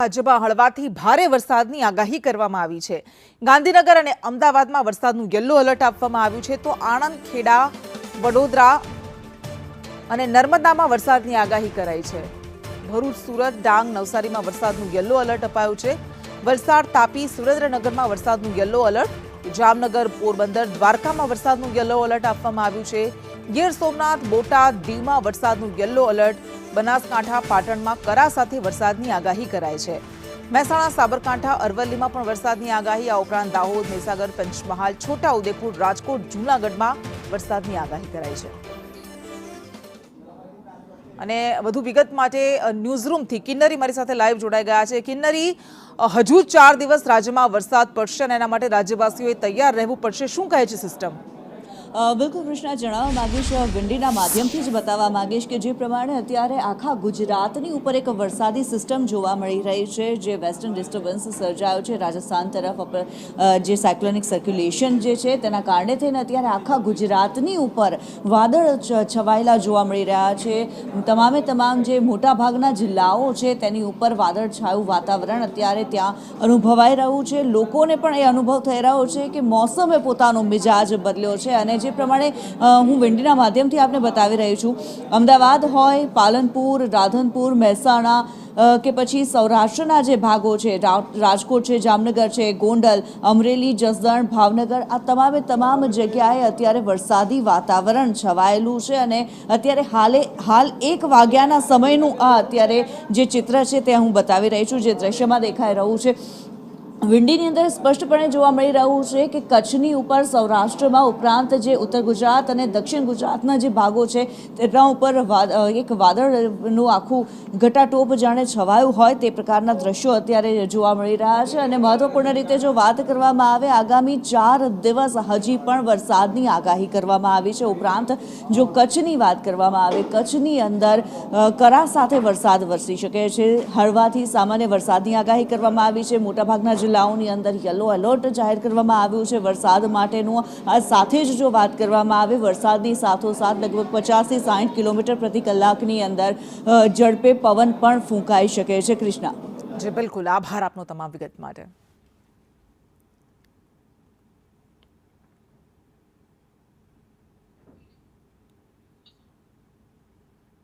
રાજ્યમાં હળવાથી ભારે વરસાદની આગાહી કરવામાં આવી છે। ગાંધીનગર અને અમદાવાદમાં વરસાદનું યલો એલર્ટ આપવામાં આવ્યું છે, તો આણંદ, ખેડા, વડોદરા અને નર્મદામાં વરસાદની આગાહી કરાઈ છે। ભરૂચ, સુરત, ડાંગ, નવસારીમાં વરસાદનું યલો એલર્ટ અપાયું છે। વલસાડ, તાપી, સુરેન્દ્રનગરમાં વરસાદનું યલો એલર્ટ, જામનગર, પોરબંદર, દ્વારકામાં વરસાદનું યલો એલર્ટ આપવામાં આવ્યું છે। ગીર સોમનાથ, બોટાદ, દીવમાં વરસાદનું યલો એલર્ટ, બનાસકાંઠા, પાટણમાં કરા સાથે વરસાદની આગાહી કરાઈ છે। મહેસાણા, સાબરકાંઠા, અરવલ્લીમાં પણ વરસાદની આગાહી, આ ઉપરાંત દાહોદ, મહીસાગર, પંચમહાલ, છોટાઉદેપુર, રાજકોટ, જૂનાગઢમાં વરસાદની આગાહી કરાઈ છે। અને વધુ વિગત માટે ન્યૂઝરૂમથી કિન્નરી મારી સાથે લાઈવ જોડાઈ ગયા છે। કિન્નરી, હજુ 4 દિવસ રાજ્યમાં વરસાદ પડશે અને એના માટે રાજ્યવાસીઓએ તૈયાર રહેવું પડશે, શું કહે છે સિસ્ટમ? બિલકુલ કૃષ્ણા, જણાવવા માંગીશ, વિંડીના માધ્યમથી જ બતાવવા માંગીશ કે જે પ્રમાણે અત્યારે આખા ગુજરાતની ઉપર એક વરસાદી સિસ્ટમ જોવા મળી રહી છે, જે વેસ્ટર્ન ડિસ્ટર્બન્સ સર્જાયો છે રાજસ્થાન તરફ, જે સાયક્લોનિક સર્ક્યુલેશન જે છે તેના કારણે થઈને અત્યારે આખા ગુજરાતની ઉપર વાદળ છવાયેલા જોવા મળી રહ્યા છે। તમામ જે મોટાભાગના જિલ્લાઓ છે તેની ઉપર વાદળ છાયું વાતાવરણ અત્યારે ત્યાં અનુભવાઈ રહ્યું છે। લોકોને પણ એ અનુભવ થઈ રહ્યો છે કે મોસમે પોતાનો મિજાજ બદલ્યો છે। અને જે પ્રમાણે હું વિંડીના માધ્યમથી આપને બતાવી રહી છું, અમદાવાદ હોય, પાલનપુર, રાધનપુર, મહેસાણા કે પછી સૌરાષ્ટ્રના જે ભાગો છે, રાજકોટ છે, જામનગર છે, ગોંડલ, અમરેલી, જસદણ, ભાવનગર, આ તમામ જગ્યાએ અત્યારે વરસાદી વાતાવરણ છવાયેલું છે। અને અત્યારે હાલ 1 વાગ્યાના સમયનું આ અત્યારે જે ચિત્ર છે તે હું બતાવી રહી છું, જે દ્રશ્યમાં દેખાઈ રહ્યું છે। વિંડીની અંદર સ્પષ્ટપણે જોવા મળી રહ્યું છે કે કચ્છની ઉપર, સૌરાષ્ટ્રમાં ઉપરાંત જે ઉત્તર ગુજરાત અને દક્ષિણ ગુજરાતના જે ભાગો છે તેના ઉપર એક વાદળનું આખું ઘટાટોપ જાણે છવાયું હોય તે પ્રકારના દ્રશ્યો અત્યારે જોવા મળી રહ્યા છે। અને મહત્વપૂર્ણ રીતે જો વાત કરવામાં આવે, આગામી 4 દિવસ હજી પણ વરસાદની આગાહી કરવામાં આવી છે। ઉપરાંત જો કચ્છની વાત કરવામાં આવે, કચ્છની અંદર કરા સાથે વરસાદ વરસી શકે છે। હળવાથી સામાન્ય વરસાદની આગાહી કરવામાં આવી છે। મોટાભાગના જિલ્લાઓની અંદર યલો એલર્ટ જાહેર કરવામાં આવ્યું છે વરસાદ માટેનું। આ સાથે જ જો વાત કરવામાં આવે, વરસાદની સાથોસાથ લગભગ 50 થી 60 કિલોમીટર પ્રતિ કલાકની અંદર ઝડપે પવન પણ ફૂંકાઈ શકે છે। કૃષ્ણા, જી બિલકુલ, આભાર આપનો તમામ વિગત માટે।